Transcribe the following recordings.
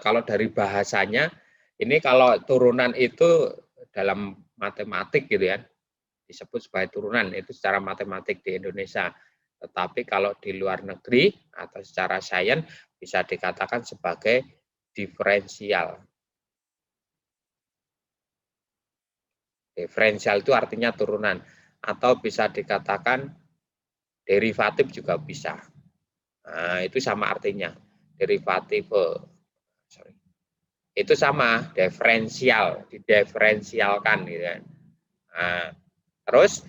Kalau dari bahasanya, ini kalau turunan itu dalam matematik gitu ya, disebut sebagai turunan, itu secara matematik di Indonesia. Tetapi kalau di luar negeri atau secara sains bisa dikatakan sebagai diferensial. Diferensial itu artinya turunan, atau bisa dikatakan derivatif juga bisa. Nah, itu sama artinya. Derivatif, sorry. Itu sama, diferensial, didiferensialkan gitu kan. Nah, terus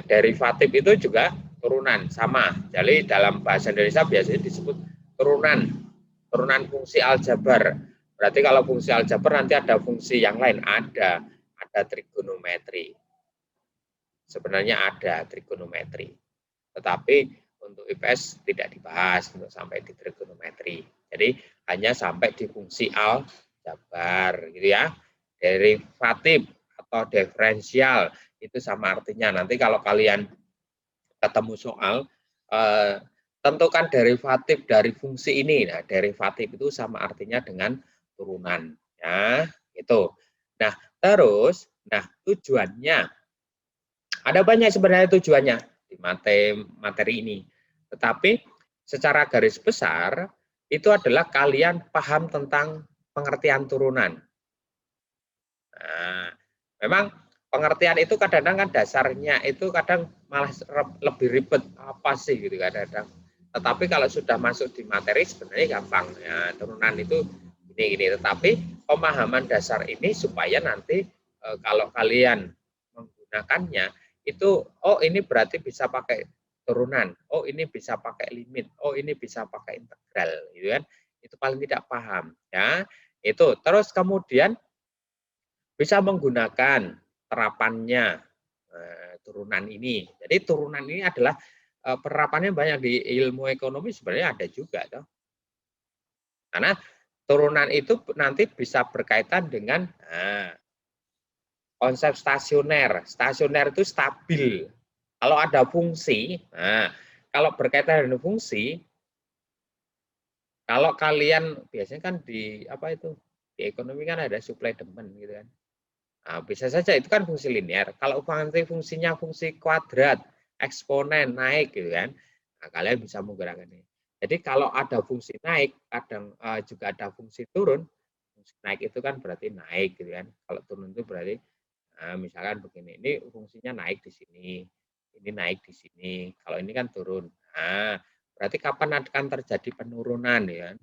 derivatif itu juga turunan, sama. Jadi dalam bahasa Indonesia biasanya disebut turunan, turunan fungsi aljabar. Berarti kalau fungsi aljabar nanti ada fungsi yang lain, ada trigonometri. Sebenarnya ada trigonometri. Tetapi untuk IPS tidak dibahas untuk sampai di trigonometri. Jadi hanya sampai di fungsi aljabar gitu ya. Derivatif atau diferensial itu sama artinya. Nanti kalau kalian ketemu soal, tentukan derivatif dari fungsi ini. Nah, derivatif itu sama artinya dengan turunan ya, itu. Nah, terus tujuannya ada banyak sebenarnya tujuannya di materi ini. Tetapi secara garis besar itu adalah kalian paham tentang pengertian turunan. Nah, memang pengertian itu kadang-kadang kan dasarnya itu kadang malah lebih ribet apa sih gitu kadang-kadang. Tetapi kalau sudah masuk di materi sebenarnya gampang ya, turunan itu gini-gini. Tetapi pemahaman dasar ini supaya nanti kalau kalian menggunakannya itu ini berarti bisa pakai turunan, ini bisa pakai limit, ini bisa pakai integral gitu kan. Itu paling tidak paham ya. Itu terus kemudian bisa menggunakan terapannya turunan ini. Jadi turunan ini adalah penerapannya banyak di ilmu ekonomi sebenarnya ada juga toh. Karena turunan itu nanti bisa berkaitan dengan konsep stasioner. Stasioner itu stabil. Kalau ada fungsi, kalau berkaitan dengan fungsi, kalau kalian biasanya kan di apa itu di ekonomi kan ada supply demand gitu kan. Nah, bisa saja itu kan fungsi linear. Kalau nanti fungsinya fungsi kuadrat, eksponen naik gitu kan, kalian bisa menggunakan ini. Jadi kalau ada fungsi naik, kadang juga ada fungsi turun. Fungsi naik itu kan berarti naik gitu kan. Kalau turun itu berarti misalkan begini, ini fungsinya naik di sini, ini naik di sini. Kalau ini kan turun. Nah, berarti kapan akan terjadi penurunan ya?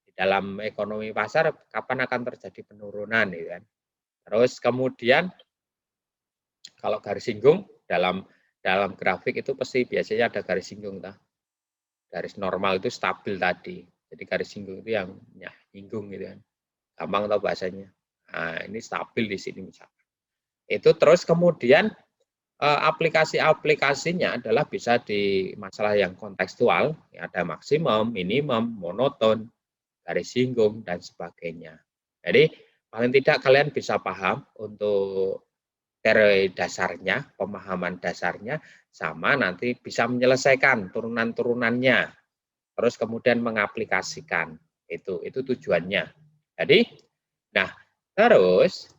Di dalam ekonomi pasar kapan akan terjadi penurunan ya kan? Terus kemudian kalau garis singgung dalam grafik itu pasti biasanya ada garis singgung tah. Garis normal itu stabil tadi. Jadi garis singgung itu yang nyinggung gitu kan. Gampang tau bahasanya. Nah, ini stabil di sini misalkan. Itu terus kemudian aplikasi-aplikasinya adalah bisa di masalah yang kontekstual, ya ada maksimum, minimum, monoton, garis singgung dan sebagainya. Jadi paling tidak kalian bisa paham untuk teori dasarnya, pemahaman dasarnya, sama nanti bisa menyelesaikan turunan-turunannya, terus kemudian mengaplikasikan, itu tujuannya. Jadi, nah terus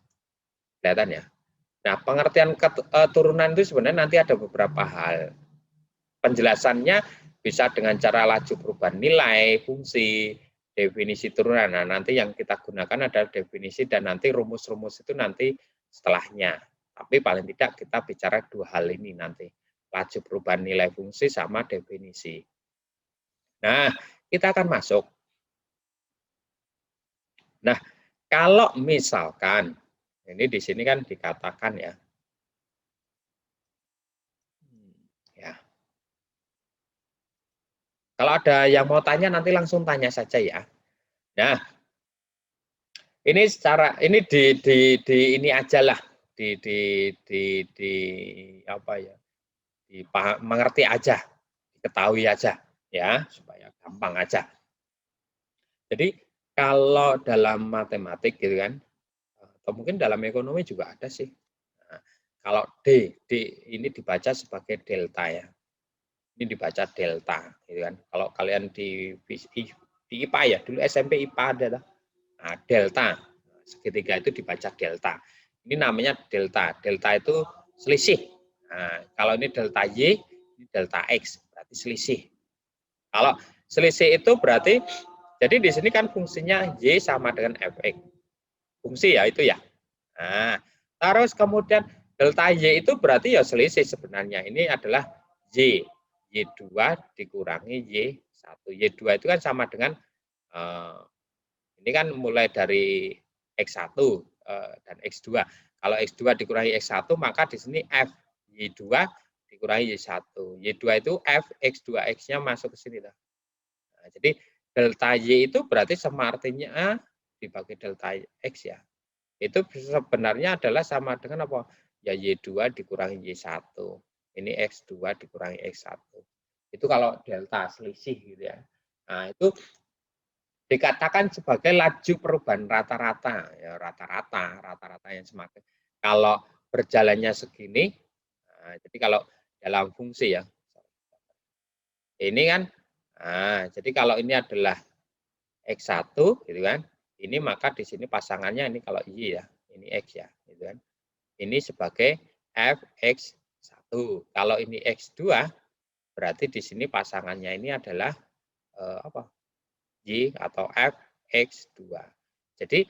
kelihatan ya. Nah pengertian turunan itu sebenarnya nanti ada beberapa hal. Penjelasannya bisa dengan cara laju perubahan nilai, fungsi, definisi turunan. Nah nanti yang kita gunakan adalah definisi dan nanti rumus-rumus itu nanti setelahnya. Tapi paling tidak kita bicara dua hal ini nanti. Laju perubahan nilai fungsi sama definisi. Nah, kita akan masuk. Nah, kalau misalkan, ini di sini kan dikatakan ya. Ya. Kalau ada yang mau tanya nanti langsung tanya saja ya. Nah, ini secara ini di ini aja lah di apa ya mengerti aja, diketahui aja ya supaya gampang aja. Jadi kalau dalam matematik gitu kan, atau mungkin dalam ekonomi juga ada sih. Nah, kalau D ini dibaca sebagai delta ya. Ini dibaca delta gitu kan. Kalau kalian di IPA ya, dulu SMP IPA ada lah. Nah, delta. Segitiga itu dibaca delta. Ini namanya delta. Delta itu selisih. Nah, kalau ini delta Y, ini delta X, berarti selisih. Kalau selisih itu berarti, jadi di sini kan fungsinya Y sama dengan Fx. Fungsi ya itu ya. Nah, terus kemudian delta Y itu berarti ya selisih sebenarnya. Ini adalah Y. Y2 dikurangi Y1. Y2 itu kan sama dengan, ini kan mulai dari X1 dan X2. Kalau X2 dikurangi X1, maka di sini F. Y2 dikurangi Y1. Y2 itu F, X2X-nya masuk ke sini. Nah, jadi delta Y itu berarti sama artinya A dibagi delta X ya. Itu sebenarnya adalah sama dengan apa? Ya Y2 dikurangi Y1. Ini X2 dikurangi X1. Itu kalau delta selisih gitu ya. Nah, itu dikatakan sebagai laju perubahan rata-rata. Ya, rata-rata yang semakin. Kalau berjalannya segini, nah, jadi kalau dalam fungsi ya, ini kan, nah, jadi kalau ini adalah X1 gitu kan, ini maka di sini pasangannya ini kalau Y ya, ini X ya, gitu kan. Ini sebagai Fx1. Kalau ini X2 berarti di sini pasangannya ini adalah apa? Y atau Fx2. Jadi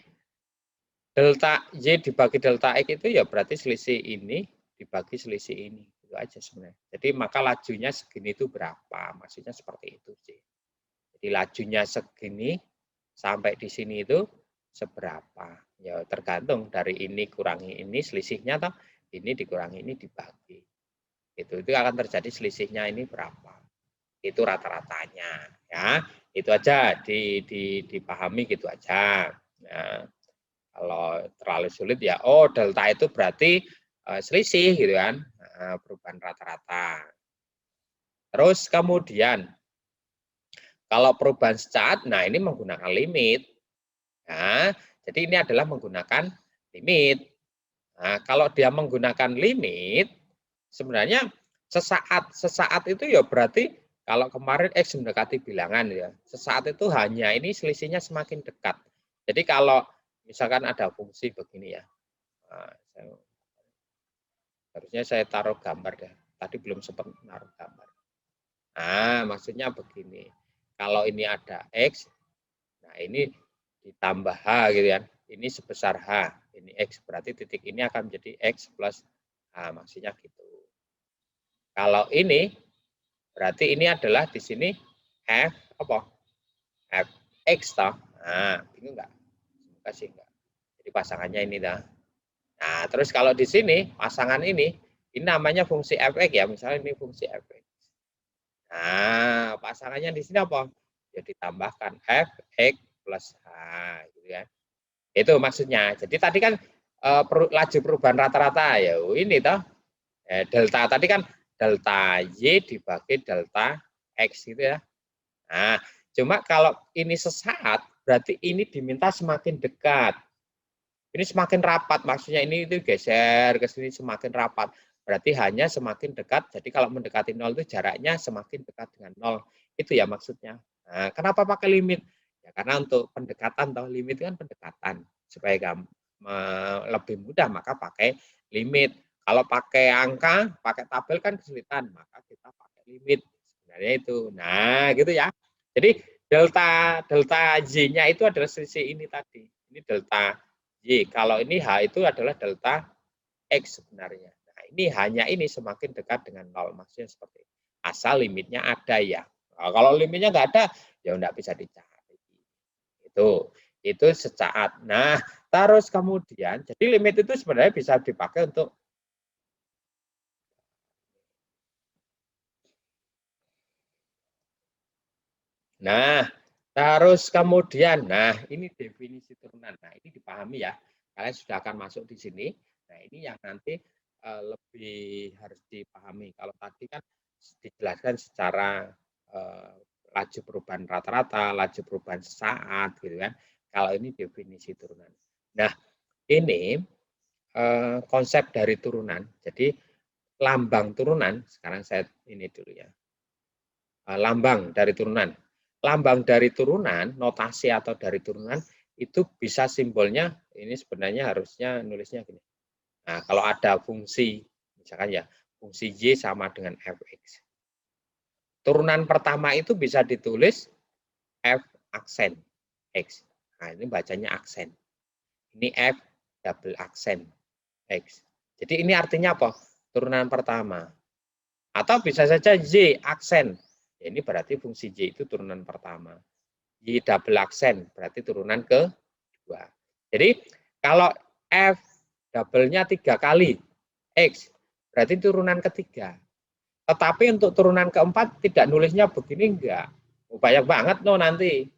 delta Y dibagi delta X itu ya berarti selisih ini dibagi selisih ini. Itu aja sebenarnya. Jadi maka lajunya segini itu berapa? Maksudnya seperti itu sih. Jadi lajunya segini sampai di sini itu seberapa? Ya tergantung dari ini kurangi ini selisihnya toh, ini dikurangi ini dibagi. Itu akan terjadi selisihnya ini berapa? Itu rata-ratanya ya. Itu aja dipahami gitu aja. Nah, kalau terlalu sulit ya delta itu berarti selisih gitu kan. Nah, perubahan rata-rata. Terus kemudian kalau perubahan secaat, nah ini menggunakan limit. Nah, jadi ini adalah menggunakan limit. Nah, kalau dia menggunakan limit, sebenarnya sesaat itu ya berarti kalau kemarin X mendekati bilangan ya, sesaat itu hanya ini selisihnya semakin dekat. Jadi kalau misalkan ada fungsi begini ya, nah, harusnya saya taruh gambar deh. Tadi belum sempat naruh gambar. Nah, maksudnya begini. Kalau ini ada X, nah ini ditambah H gitu kan. Ini sebesar H, ini X. Berarti titik ini akan menjadi X plus H, maksudnya gitu. Kalau ini, berarti ini adalah di sini F, apa? Fx toh. Nah, bingung nggak? Semoga sih enggak. Jadi pasangannya ini dah. Nah, terus kalau di sini, pasangan ini namanya fungsi Fx ya, misalnya ini fungsi Fx. Nah, pasangannya di sini apa? Ya ditambahkan Fx plus H, gitu ya. Itu maksudnya. Jadi tadi kan laju perubahan rata-rata ya ini toh. Delta tadi kan delta Y dibagi delta X gitu ya. Nah, cuma kalau ini sesaat berarti ini diminta semakin dekat. Ini semakin rapat, maksudnya ini itu geser ke sini semakin rapat. Berarti hanya semakin dekat. Jadi kalau mendekati 0 itu jaraknya semakin dekat dengan 0. Itu ya maksudnya. Nah, kenapa pakai limit? Ya karena untuk pendekatan toh limit kan pendekatan supaya lebih mudah maka pakai limit. Kalau pakai angka, pakai tabel kan kesulitan, maka kita pakai limit. Sebenarnya itu. Nah, gitu ya. Jadi delta Y-nya itu adalah selisih ini tadi. Ini delta Y. Kalau ini H itu adalah delta X sebenarnya. Nah, ini hanya ini semakin dekat dengan 0. Maksudnya seperti itu. Asal limitnya ada ya. Nah, kalau limitnya nggak ada, ya nggak bisa dicari. Itu sesaat. Nah, terus kemudian, jadi limit itu sebenarnya bisa dipakai untuk nah, terus kemudian, nah ini definisi turunan. Nah, ini dipahami ya. Kalian sudah akan masuk di sini. Nah, ini yang nanti lebih harus dipahami. Kalau tadi kan dijelaskan secara laju perubahan rata-rata, laju perubahan sesaat, gitu kan. Kalau ini definisi turunan. Nah, ini konsep dari turunan. Jadi lambang turunan, sekarang saya ini dulu ya. Lambang dari turunan. Lambang dari turunan, notasi atau dari turunan itu bisa simbolnya, ini sebenarnya harusnya nulisnya gini. Nah, kalau ada fungsi, misalkan ya, fungsi Y sama dengan Fx. Turunan pertama itu bisa ditulis F aksen X. Nah, ini bacanya aksen. Ini F double aksen X. Jadi ini artinya apa? Turunan pertama. Atau bisa saja Y aksen. Ya, ini berarti fungsi Y itu turunan pertama. Y double aksen berarti turunan kedua. Jadi kalau F double-nya 3 kali X berarti turunan ketiga. Tetapi untuk turunan keempat tidak nulisnya begini enggak. Banyak banget no nanti.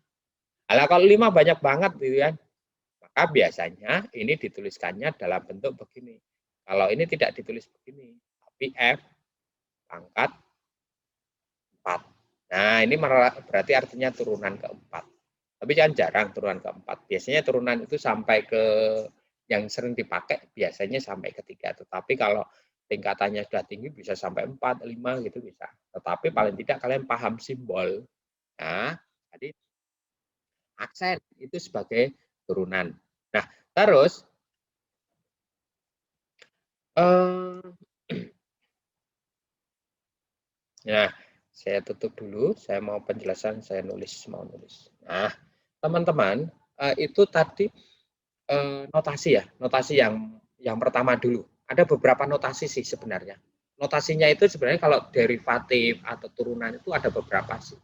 Kalau 5 banyak banget gitu kan. Maka biasanya ini dituliskannya dalam bentuk begini. Kalau ini tidak ditulis begini, tapi F pangkat 4. Nah, ini berarti artinya turunan keempat. Tapi jangan jarang turunan keempat. Biasanya turunan itu sampai ke yang sering dipakai biasanya sampai ketiga. Tetapi kalau tingkatannya sudah tinggi bisa sampai 4, 5 gitu bisa. Tetapi paling tidak kalian paham simbol. Nah, jadi aksen itu sebagai turunan. Nah, terus nah, saya tutup dulu. Saya mau penjelasan, saya mau nulis. Nah, teman-teman, itu tadi notasi ya, notasi yang pertama dulu. Ada beberapa notasi sih sebenarnya. Notasinya itu sebenarnya kalau derivatif atau turunan itu ada beberapa sih.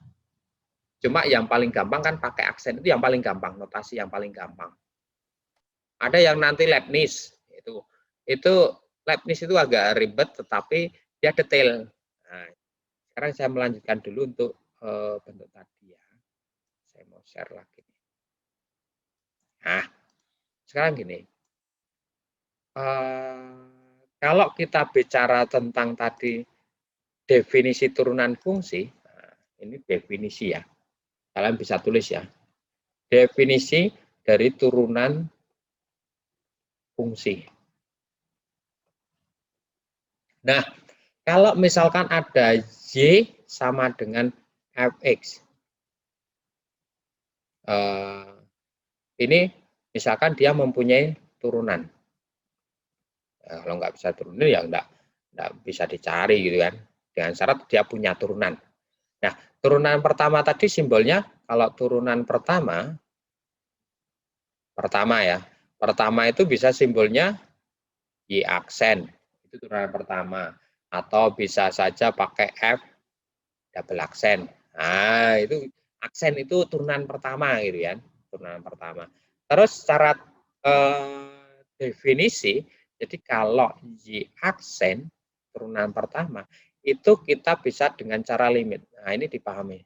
Cuma yang paling gampang kan pakai aksen itu yang paling gampang, notasi yang paling gampang. Ada yang nanti Leibniz itu Leibniz itu agak ribet tetapi dia detail. Nah, sekarang saya melanjutkan dulu untuk bentuk tadi ya. Saya mau share lagi. Nah, sekarang gini. Kalau kita bicara tentang tadi definisi turunan fungsi, nah, ini definisi ya. Kalian bisa tulis ya. Definisi dari turunan fungsi. Nah, kalau misalkan ada Y sama dengan Fx, ini misalkan dia mempunyai turunan. Kalau nggak bisa turunan ya nggak bisa dicari gitu kan. Dengan syarat dia punya turunan. Nah, turunan pertama tadi simbolnya, kalau turunan pertama ya, pertama itu bisa simbolnya Y aksen, itu turunan pertama. Atau bisa saja pakai F double aksen. Nah, itu aksen itu turunan pertama gitu kan, turunan pertama. Terus secara definisi, jadi kalau Y aksen turunan pertama itu kita bisa dengan cara limit. Nah, ini dipahami.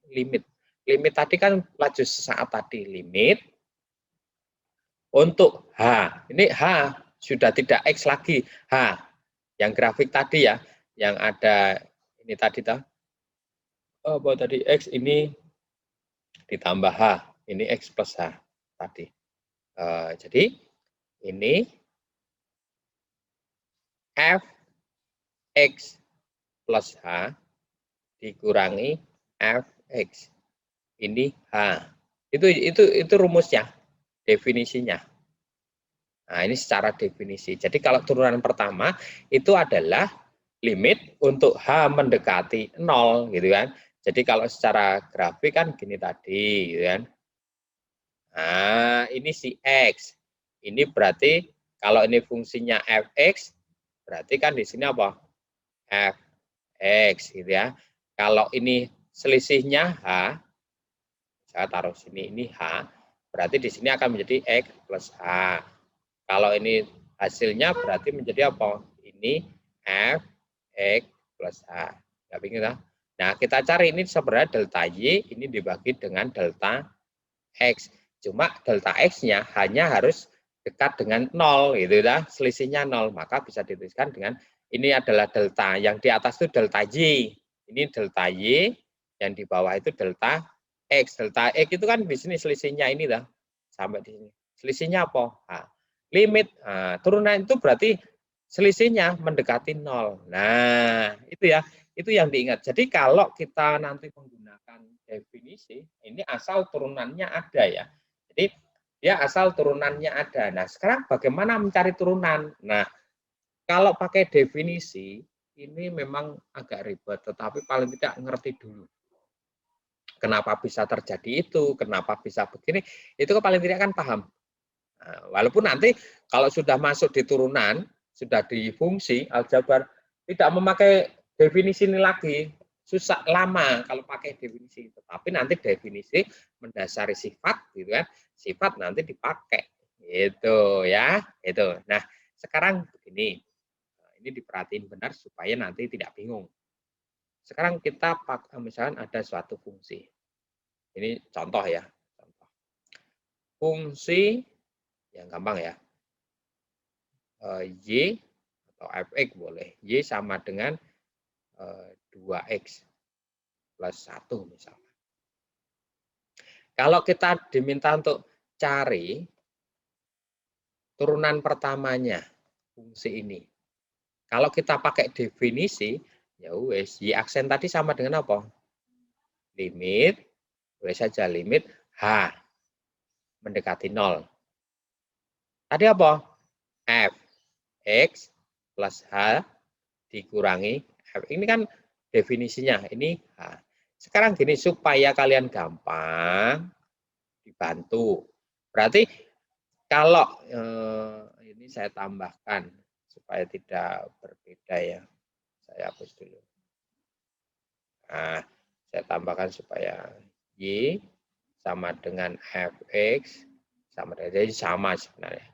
Limit. Limit tadi kan laju sesaat tadi, limit untuk H. Ini H sudah tidak X lagi, H. Yang grafik tadi ya, yang ada ini tadi tahu. Oh, tadi X ini ditambah H, ini X plus H tadi. Jadi ini F X plus H dikurangi Fx. Ini H. Itu rumusnya, definisinya. Nah, ini secara definisi. Jadi kalau turunan pertama itu adalah limit untuk H mendekati 0 gitu kan. Jadi kalau secara grafik kan gini tadi gitu kan. Nah, ini si X. Ini berarti kalau ini fungsinya Fx, berarti kan di sini apa? Fx gitu ya. Kalau ini selisihnya H, saya taruh sini, ini H, berarti di sini akan menjadi X plus H. Kalau ini hasilnya berarti menjadi apa? Ini Fx plus H. Ya, bingung, nah, kita cari ini sebenarnya delta Y, ini dibagi dengan delta X. Cuma delta X-nya hanya harus dekat dengan 0 gitu ya, selisihnya 0, maka bisa dituliskan dengan ini adalah delta, yang di atas itu delta Y, ini delta Y, yang di bawah itu delta X. Delta X itu kan di sini selisihnya ini dah, sampai di sini. Selisihnya apa? Nah, limit. Nah, turunan itu berarti selisihnya mendekati 0. Nah, itu ya, itu yang diingat. Jadi kalau kita nanti menggunakan definisi, ini asal turunannya ada ya. Jadi dia asal turunannya ada. Nah, sekarang bagaimana mencari turunan? Nah, kalau pakai definisi, ini memang agak ribet, tetapi paling tidak ngerti dulu. Kenapa bisa terjadi itu, kenapa bisa begini, itu paling tidak kan paham. Nah, walaupun nanti kalau sudah masuk di turunan, sudah di fungsi aljabar, tidak memakai definisi ini lagi, susah lama kalau pakai definisi. Tetapi nanti definisi mendasari sifat, gitu kan? Sifat nanti dipakai, gitu ya. Itu. Nah, sekarang begini, ini diperhatiin benar supaya nanti tidak bingung. Sekarang kita misalnya ada suatu fungsi. Ini contoh ya. Fungsi yang gampang ya. Y atau fx boleh. Y sama dengan 2x plus 1 misalnya. Kalau kita diminta untuk cari turunan pertamanya fungsi ini. Kalau kita pakai definisi, ya wes, y aksen tadi sama dengan apa? Limit, boleh saja limit h mendekati 0. Tadi apa? F x plus h dikurangi F. Ini kan definisinya, ini H. Sekarang gini, supaya kalian gampang dibantu. Berarti kalau ini saya tambahkan supaya tidak berbeda ya. Saya hapus dulu. Nah, saya tambahkan supaya Y sama dengan Fx sama dengan, jadi sama sebenarnya.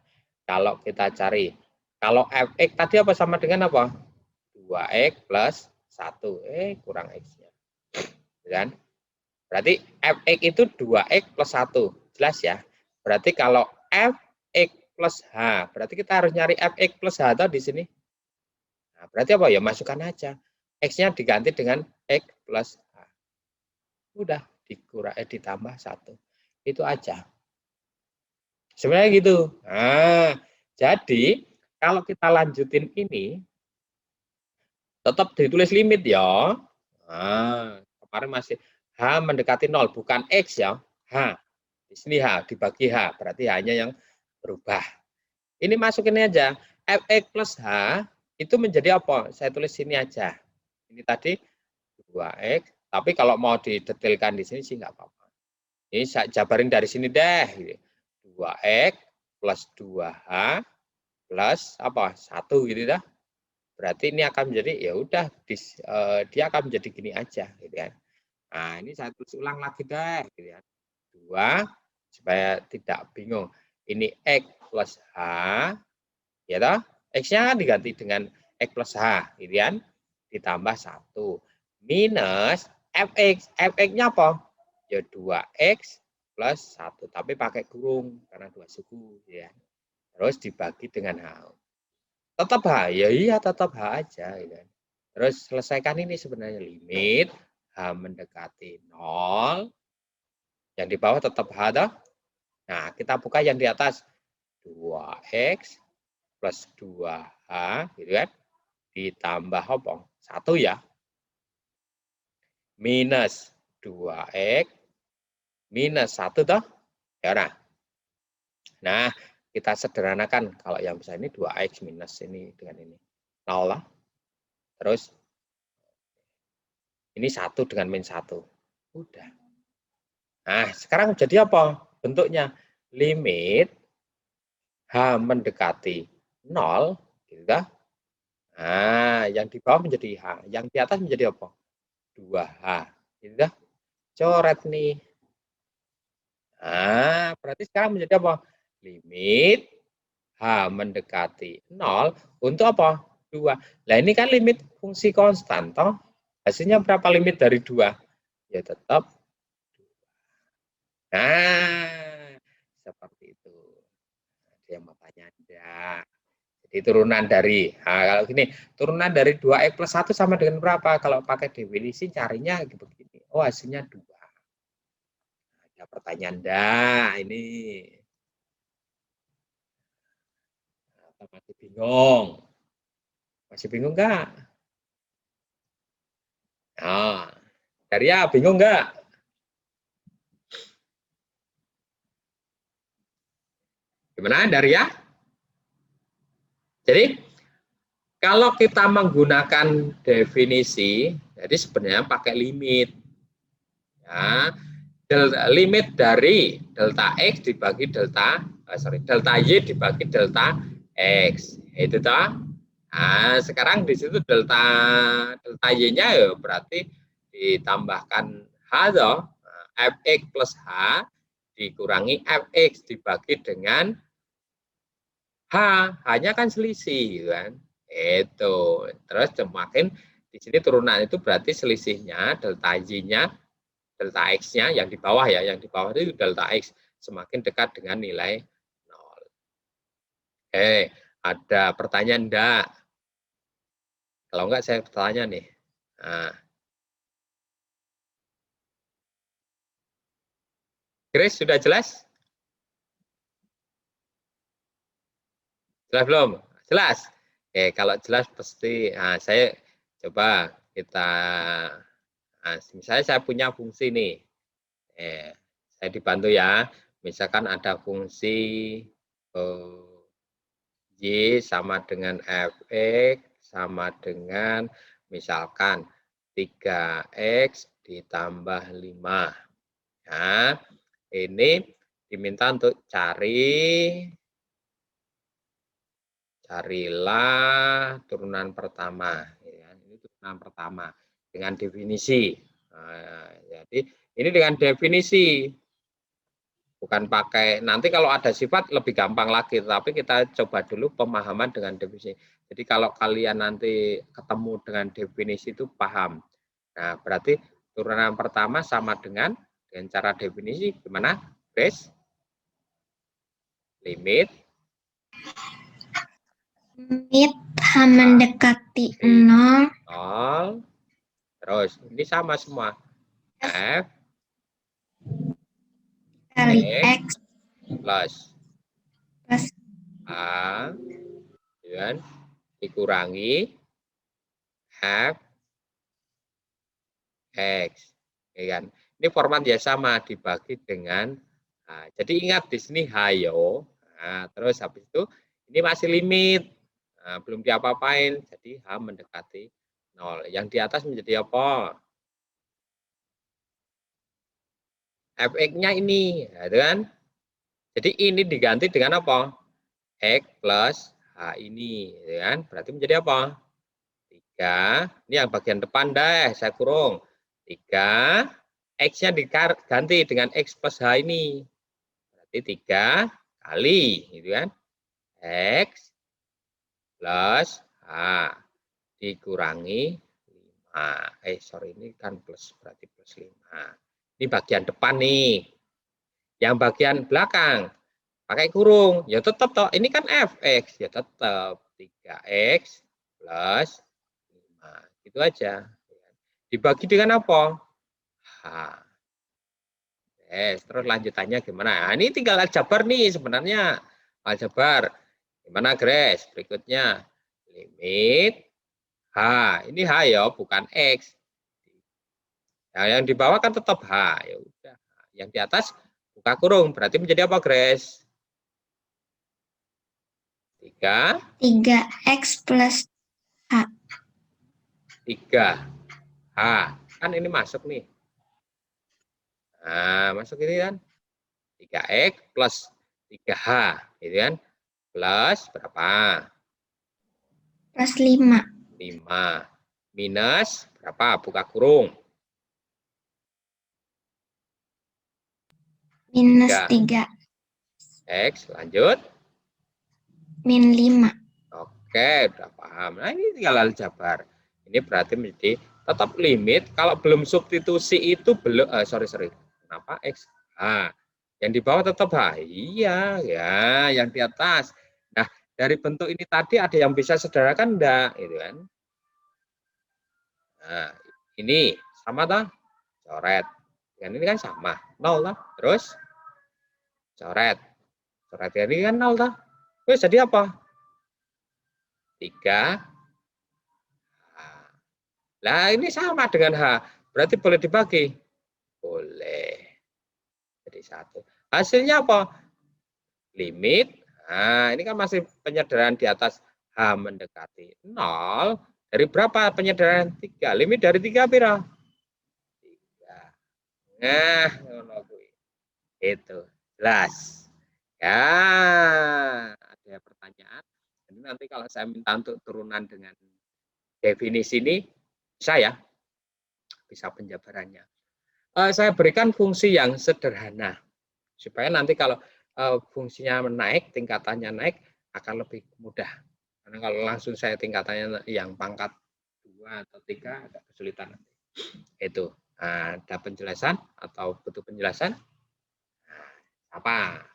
Kalau kita cari, kalau Fx tadi apa sama dengan apa? 2x plus 1. Kurang x-nya. Kan? Berarti fx itu 2x plus 1. Jelas ya? Berarti kalau fx plus h, berarti kita harus nyari fx plus h atau di sini. Nah, berarti apa ya? Masukkan aja. X-nya diganti dengan x plus h. Udah ditambah 1. Itu aja. Sebenarnya gitu. Nah, jadi kalau kita lanjutin ini, tetap ditulis limit ya. Nah, kemarin masih H mendekati 0, bukan X ya. H. Di sini H, dibagi H. Berarti hanya yang berubah. Ini masukin aja. Fx plus H itu menjadi apa? Saya tulis sini aja. Ini tadi 2X. Tapi kalau mau didetailkan di sini sih nggak apa-apa. Ini saya jabarin dari sini deh. 2X plus 2H plus apa? 1 gitu dah. Berarti ini akan menjadi ya udah dia akan menjadi gini aja gitu kan. Nah, ini saya tulis ulang lagi deh gitu ya. 2 supaya tidak bingung. Ini x plus h ya toh? X-nya kan diganti dengan x plus h gitu kan. Ditambah 1 minus fx. Fx-nya apa? Ya 2x plus 1 tapi pakai kurung karena 2 suku ya. Terus dibagi dengan h. Tetap H, ya iya tetap H aja. Ya. Terus selesaikan ini sebenarnya limit H mendekati 0. Yang di bawah tetap H. Toh? Nah, kita buka yang di atas. 2X plus 2H. Gitu kan. Ditambah apa? 1 ya. Minus 2X. Minus 1 toh. Ya nah. Nah, kita sederhanakan. Kalau yang bisa ini 2X minus ini dengan ini. 0 lah. Terus ini 1 dengan min 1. Udah. Nah, sekarang jadi apa bentuknya? Limit H mendekati 0, gitu kan? Nah, yang di bawah menjadi H, yang di atas menjadi apa? 2H, gitu kan? Coret nih. Nah, berarti sekarang menjadi apa? Limit H mendekati 0 untuk apa? 2. Nah, ini kan limit fungsi konstan, toh? Hasilnya berapa limit dari 2? Ya tetap. Nah, seperti itu. Ada yang mau tanya enggak? Jadi turunan dari, nah kalau gini, turunan dari 2x plus 1 sama dengan berapa? Kalau pakai definisi carinya begini. Oh, hasilnya 2. Ada pertanyaan enggak ini? Atau masih bingung? Masih bingung enggak? Nah, dari ya, bingung enggak? Gimana Daria? Jadi kalau kita menggunakan definisi, jadi sebenarnya pakai limit. Ya, limit dari delta X dibagi delta Y dibagi delta X. Itu toh. Nah, sekarang di situ delta Y-nya ya berarti ditambahkan H toh. Fx plus H dikurangi Fx dibagi dengan H. H-nya kan selisih kan. Itu. Terus semakin di sini turunan itu berarti selisihnya delta Y-nya delta X-nya yang di bawah ya, yang di bawah itu delta X semakin dekat dengan nilai 0. Oke, ada pertanyaan enggak? Kalau enggak saya bertanya nih. Nah. Grace sudah jelas? Jelas belum? Jelas? Oke, kalau jelas pasti saya coba kita misalnya saya punya fungsi nih. Saya dibantu ya. Misalkan ada fungsi Y sama dengan Fx sama dengan misalkan 3X ditambah 5. Nah, ini diminta untuk carilah turunan pertama. Ini turunan pertama dengan definisi. Nah, jadi ini dengan definisi. Bukan pakai, nanti kalau ada sifat lebih gampang lagi, tapi kita coba dulu pemahaman dengan definisi. Jadi kalau kalian nanti ketemu dengan definisi itu paham. Nah, berarti turunan pertama sama dengan cara definisi gimana, Grace? Limit H mendekati 0. Terus ini sama semua. F kali X plus A dan dikurangi F X. Ya kan? Ini format ya sama dibagi dengan H. Jadi ingat di sini H yo. Nah, terus habis itu ini masih limit. Nah, belum diapa-apain. Jadi H mendekati 0. Yang di atas menjadi apa? Fx-nya ini, ya kan? Jadi ini diganti dengan apa? X plus H ini, ya kan? Berarti menjadi apa? 3. Ini yang bagian depan deh, saya kurung. 3. X-nya diganti dengan X plus H ini. Berarti 3 kali, gitu kan? X plus H dikurangi 5. Ini kan plus, berarti plus 5. Ini bagian depan nih. Yang bagian belakang pakai kurung, ya tetap toh. Ini kan fx, ya tetap 3x plus 5. Gitu aja. Dibagi dengan apa? H. Terus lanjutannya gimana? Nah, ini tinggal aljabar nih sebenarnya. Aljabar. Gimana, Grace? Berikutnya limit H. Ini H ya, bukan X. Nah, yang di bawah kan tetap H. Ya udah. Yang di atas buka kurung. Berarti menjadi apa, Grace? 3x plus H. 3H. Kan ini masuk nih. Nah, masuk ini kan. 3X plus 3H. Gitu kan. Plus berapa? Plus 5. 5. Minus berapa? Buka kurung. Minus 3. X, lanjut. Min 5. Oke, udah paham. Nah, ini tinggal aljabar. Ini berarti menjadi tetap limit. Kalau belum substitusi itu belum, sorry. Kenapa X? Yang di bawah tetap H. Iya, ya, yang di atas. Nah, dari bentuk ini tadi ada yang bisa sederhanakan enggak? Gitu kan. Nah, ini sama toh? Coret. Dengan ini kan sama. 0 toh. Terus coret. Coret ini kan 0 toh. Terus jadi apa? 3. Nah, ini sama dengan H. Berarti boleh dibagi? Boleh. Jadi 1. Hasilnya apa? Limit Nah, ini kan masih penyederhanaan di atas H mendekati 0. Dari berapa penyederhanaan? 3. Limit dari 3 pira? 3. Nah, ngono kuwi. Itu. Jelas. Ya, ada pertanyaan. Jadi nanti kalau saya minta untuk turunan dengan definisi ini, bisa ya? Bisa penjabarannya. Saya berikan fungsi yang sederhana. Supaya nanti kalau fungsinya naik, tingkatannya naik, akan lebih mudah. Karena kalau langsung saya tingkatannya yang pangkat 2 atau 3, agak kesulitan. Itu. Ada penjelasan atau butuh penjelasan? Apa?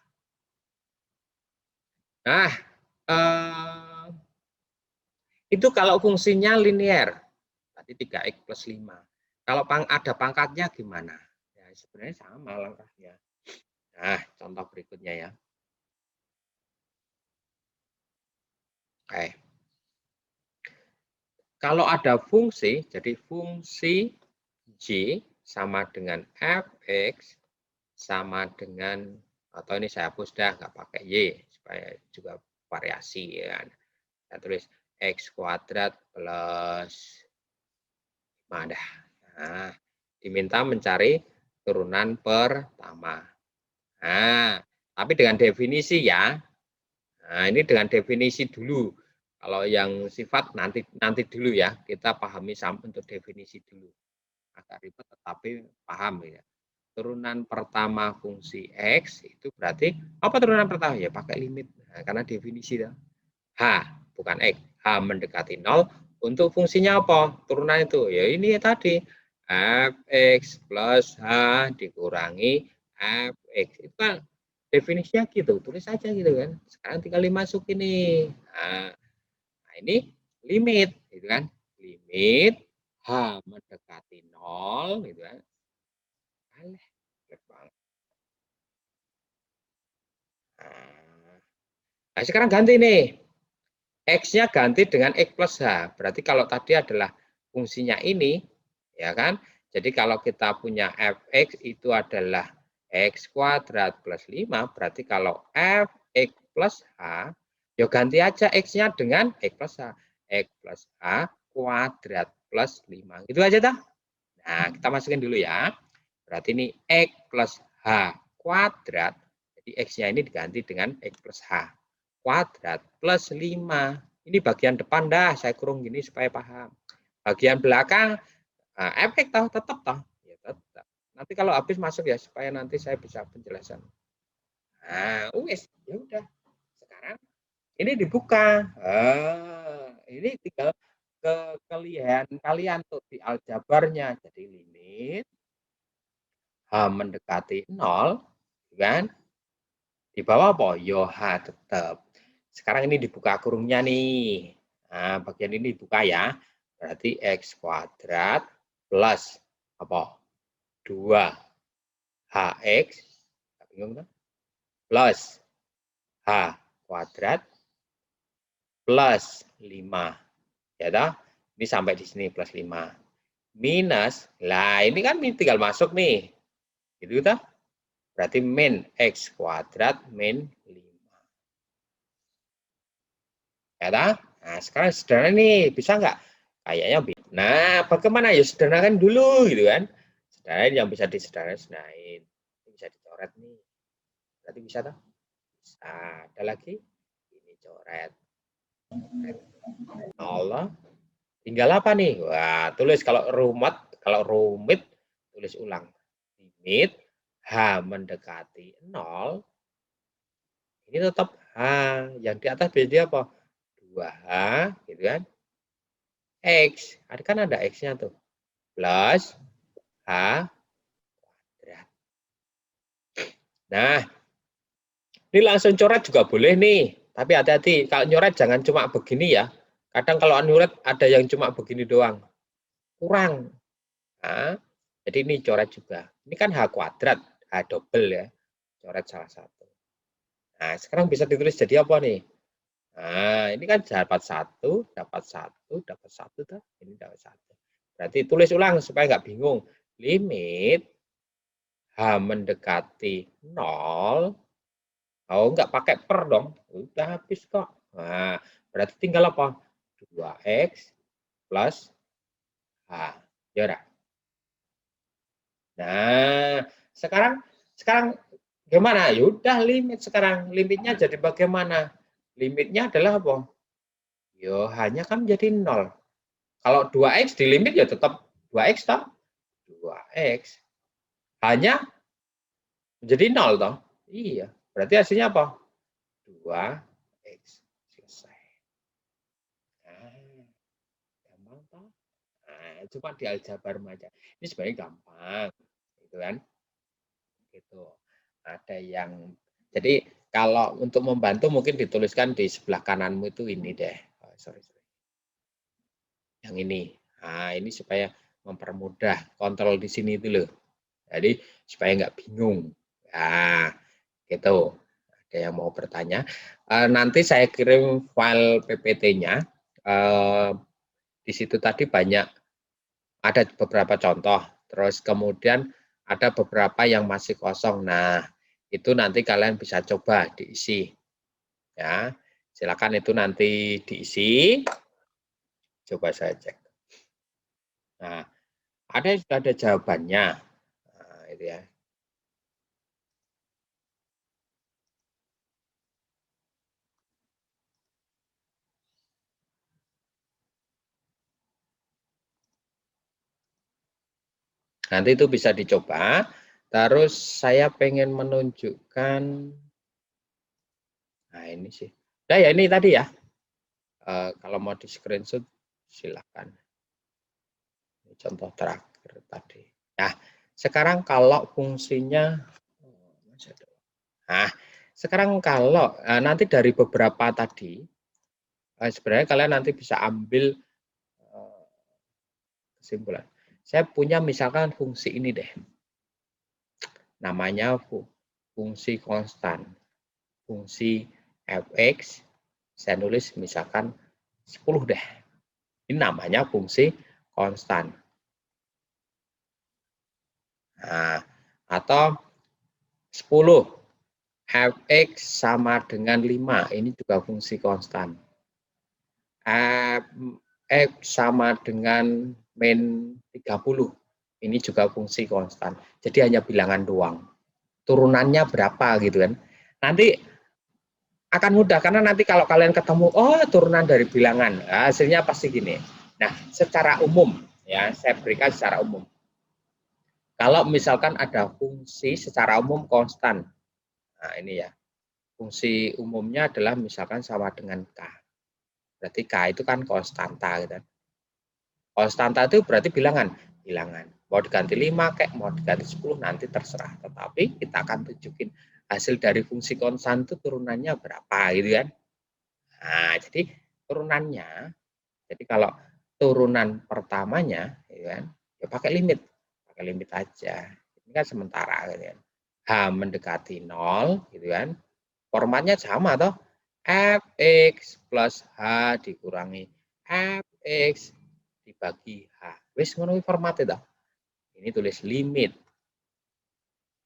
Nah, itu kalau fungsinya linear. Tadi 3x plus 5. Kalau ada pangkatnya gimana? Ya, sebenarnya sama langkahnya. Nah, contoh berikutnya ya. Oke. Kalau ada fungsi, jadi fungsi J sama dengan fx sama dengan, atau ini saya hapus dah, nggak pakai Y, supaya juga variasi ya. Saya tulis x kuadrat plus 5 dah. Nah, diminta mencari turunan pertama. Nah, tapi dengan definisi ya. Nah, ini dengan definisi dulu. Kalau yang sifat nanti dulu ya, kita pahami untuk definisi dulu. Agak ribet tetapi paham ya. Turunan pertama fungsi X itu berarti apa turunan pertama? Ya pakai limit. Nah, karena definisi ya. H, bukan X. H mendekati 0. Untuk fungsinya apa? Turunan itu. Ya ini tadi. Fx plus H dikurangi Fx. Itu kan definisinya gitu. Tulis aja gitu kan. Sekarang tinggal dimasukin nih. Nah ini limit. Gitu kan. Limit H mendekati 0. Gitu kan. Nah, sekarang ganti nih. X-nya ganti dengan X plus H. Berarti kalau tadi adalah fungsinya ini, ya kan? Jadi kalau kita punya fx itu adalah x kuadrat plus 5, berarti kalau fx plus h, ya ganti aja x-nya dengan x plus h. X plus h kuadrat plus 5. Gitu aja dah. Nah, kita masukin dulu ya. Berarti ini x plus h kuadrat. Jadi x-nya ini diganti dengan x plus h kuadrat plus 5. Ini bagian depan dah, saya kurung gini supaya paham. Bagian belakang, efek tahu tetap tahu. Ya, tetap. Nanti kalau habis masuk ya, supaya nanti saya bisa penjelasan. Nah, wes, ya udah. Sekarang ini dibuka. Ini tinggal kalian tuh di aljabarnya. Jadi limit H mendekati 0, kan? Di bawah apa? Yo H tetap. Sekarang ini dibuka kurungnya nih. Nah, bagian ini dibuka ya. Berarti X kuadrat plus apa? 2 HX bingung kan? Plus H kuadrat plus 5. Ya dah? Ini sampai di sini plus 5. Minus, lah ini kan tinggal masuk nih. Gitu dah? Berarti min X kuadrat min 5. Ya dah? Nah, sekarang sederhana nih, bisa nggak? Kayaknya bisa. Nah, bagaimana ya sederhanakan dulu gitu kan? Sederhanain yang bisa disederhanain. Bisa dicoret nih. Berarti bisa tak? Bisa. Ada lagi? Ini coret. Allah. Tinggal apa nih? Wah, tulis kalau rumit, tulis ulang. Limit H mendekati 0. Ini tetap H. Yang di atas jadi apa? 2H, gitu kan? X. Kan ada X-nya tuh. Plus H kuadrat. Nah, ini langsung coret juga boleh nih. Tapi hati-hati, kalau nyoret jangan cuma begini ya. Kadang kalau nyoret ada yang cuma begini doang. Kurang. Nah, jadi ini coret juga. Ini kan H kuadrat, H double ya. Coret salah satu. Nah, sekarang bisa ditulis jadi apa nih? Nah, ini kan dapat satu, dapat satu, dapat satu. Ini dapat satu. Berarti tulis ulang supaya nggak bingung. Limit H mendekati 0 Oh, nggak pakai per dong. Udah habis kok. Nah, berarti tinggal apa? 2x plus H. Ya udah. Nah, sekarang sekarang gimana? Ya udah limit sekarang. Limitnya jadi bagaimana? Limitnya adalah apa? Yo, hanya kan menjadi 0. Kalau 2x di limit ya tetap 2x toh. 2x. Hanya menjadi 0 toh. Iya. Berarti hasilnya apa? 2x. Selesai. Nah, gampang toh. Nah, cuma di aljabar aja. Ini sebenarnya gampang. Gitu kan? Gitu. Ada yang jadi kalau untuk membantu mungkin dituliskan di sebelah kananmu itu ini deh. Oh, sorry. Yang ini. Nah, ini supaya mempermudah kontrol di sini itu loh. Jadi supaya nggak bingung. Nah, gitu. Ada yang mau bertanya? Nanti saya kirim file PPT-nya. Di situ tadi banyak ada beberapa contoh. Terus kemudian ada beberapa yang masih kosong. Nah, itu nanti kalian bisa coba diisi. Ya, silakan itu nanti diisi. Coba saya cek. Nah, ada yang sudah ada jawabannya. Nah, itu ya. Nanti itu bisa dicoba. Terus saya pengen menunjukkan, nah ini sih. Nah ya ini tadi ya. Kalau mau di screenshot silakan. Ini contoh terakhir tadi. Nah, sekarang kalau fungsinya, nah sekarang kalau nanti dari beberapa tadi, sebenarnya kalian nanti bisa ambil kesimpulan. Saya punya misalkan fungsi ini deh. Namanya fungsi konstan. Fungsi fx, saya nulis misalkan 10 deh. Ini namanya fungsi konstan. Nah, atau 10 fx sama dengan 5. Ini juga fungsi konstan. Fx sama dengan min 30. Ini juga fungsi konstan. Jadi hanya bilangan doang. Turunannya berapa gitu kan. Nanti akan mudah karena nanti kalau kalian ketemu oh turunan dari bilangan, hasilnya pasti gini. Nah, secara umum ya, saya berikan secara umum. Kalau misalkan ada fungsi secara umum konstan. Nah, ini ya. Fungsi umumnya adalah misalkan sama dengan K. Berarti K itu kan konstanta gitu. Konstanta itu berarti bilangan. Bilangan. Mau diganti 5 kayak mau diganti 10 nanti terserah. Tetapi kita akan tunjukin hasil dari fungsi konstan itu turunannya berapa gitu kan. Nah, jadi turunannya, jadi kalau turunan pertamanya, ya kan, ya pakai limit aja. Ini kan sementara, gitu kan. H mendekati 0, gitu kan. Formatnya sama toh, fx plus h dikurangi fx dibagi h. Wis ngono formatnya toh. Ini tulis limit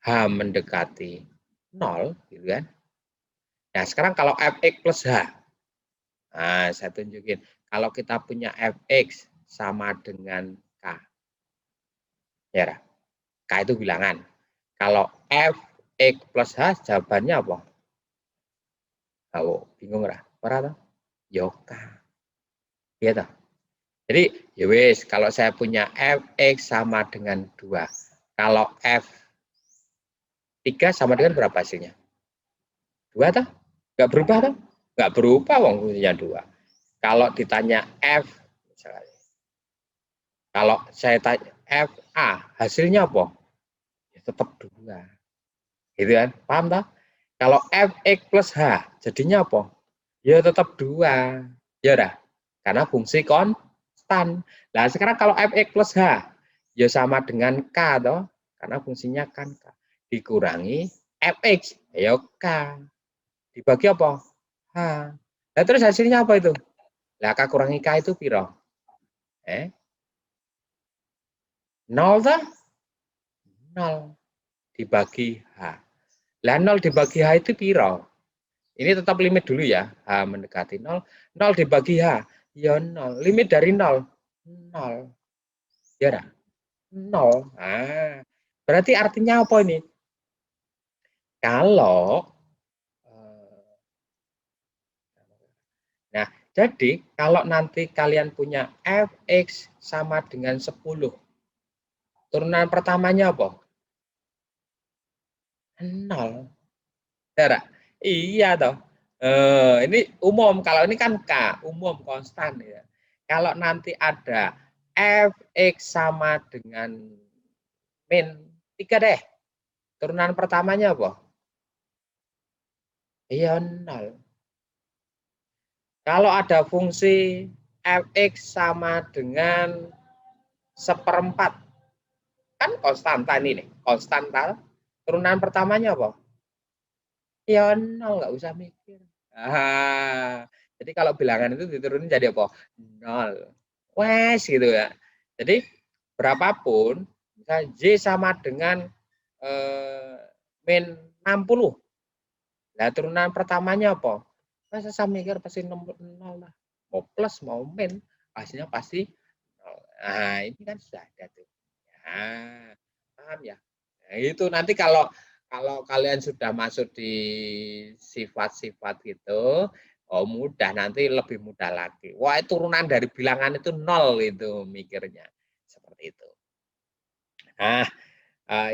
h mendekati 0, gitu kan. Nah, sekarang kalau fx plus h, nah, saya tunjukin. Kalau kita punya fx sama dengan k. Ya, k itu bilangan. Kalau fx plus h jawabannya apa? Tahu, bingung ora? Ora toh? Yo k. Iya toh? Jadi, ya wis, kalau saya punya fx sama dengan 2. Kalau f3 sama dengan berapa hasilnya? 2 toh? Enggak berubah toh? Enggak berubah wong fungsinya 2. Kalau ditanya f misalnya, kalau saya tanya FA, hasilnya apa? Ya tetap 2. Gitu kan? Paham tak? Kalau Fx plus H, jadinya apa? Ya tetap 2. Ya udah. Karena fungsi konstan. Nah, sekarang kalau Fx plus H, ya sama dengan K toh. Karena fungsinya kan K. Dikurangi Fx, ya K. Dibagi apa? H. Nah, terus hasilnya apa itu? Lah, K kurangi K itu piro? 0 toh? 0 dibagi H. Lah 0 dibagi H itu piro? Ini tetap limit dulu ya. H mendekati 0. 0 dibagi H. Ya 0. Limit dari 0. 0. Ya 0. Nah, berarti artinya apa ini? Kalau Nah, jadi kalau nanti kalian punya fx sama dengan 10, turunan pertamanya apa? 0. Darah. Iya toh. Ini umum, kalau ini kan K, umum konstan ya. Kalau nanti ada fx sama dengan min 3 deh. Turunan pertamanya apa? Iya 0. Kalau ada fungsi fx sama dengan 1/4, kan konstanta ini nih, konstanta. Turunan pertamanya apa? Ya 0, nggak usah mikir. Jadi kalau bilangan itu diturunin jadi apa? 0. Wes gitu ya. Jadi berapapun, misalnya Y sama dengan min 60. Nah, turunan pertamanya apa? Masa saya mikir pasti 0 lah. Mau plus, mau min, hasilnya pasti 0. Nah, ini kan sudah ada tuh. Nah, paham ya? Nah, itu nanti kalau kalian sudah masuk di sifat-sifat gitu, oh mudah, nanti lebih mudah lagi. Wah, turunan dari bilangan itu 0 itu mikirnya. Seperti itu. Nah,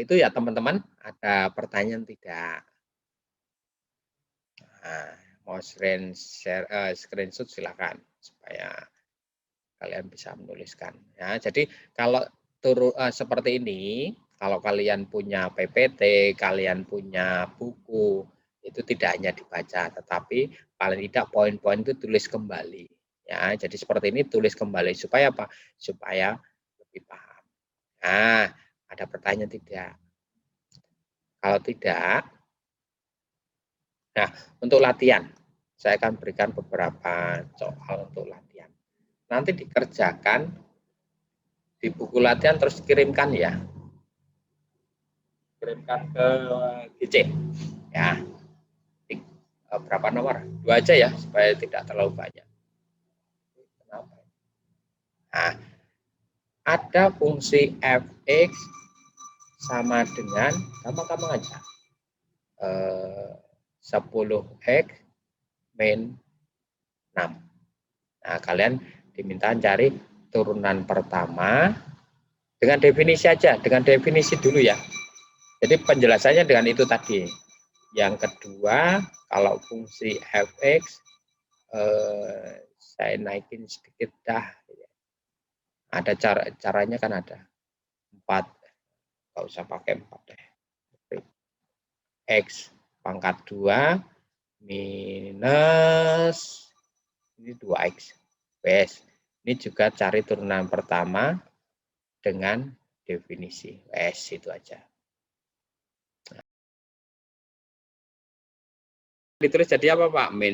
itu ya teman-teman, ada pertanyaan tidak? Nah, mau screenshot silakan supaya kalian bisa menuliskan. Ya, jadi kalau seperti ini, kalau kalian punya PPT, kalian punya buku, itu tidak hanya dibaca, tetapi paling tidak poin-poin itu tulis kembali. Ya, jadi seperti ini tulis kembali supaya apa? Supaya lebih paham. Nah, ada pertanyaan tidak? Kalau tidak, nah untuk latihan, saya akan berikan beberapa soal untuk latihan. Nanti dikerjakan di buku latihan terus kirimkan ya. Kirimkan ke GC. Ya. Berapa nomor? 2 aja ya supaya tidak terlalu banyak. Nah, ada fungsi fx sama dengan gampang-gampang aja. 10x min 6. Nah, kalian diminta cari turunan pertama dengan definisi aja, dengan definisi dulu ya. Jadi penjelasannya dengan itu tadi. Yang kedua, kalau fungsi fx saya naikin sedikit dah. Ada caranya kan ada 4, nggak usah pakai 4 deh. X pangkat 2 minus ini 2x. Wes, ini juga cari turunan pertama dengan definisi. Wes, itu aja. Ditulis jadi apa Pak? Min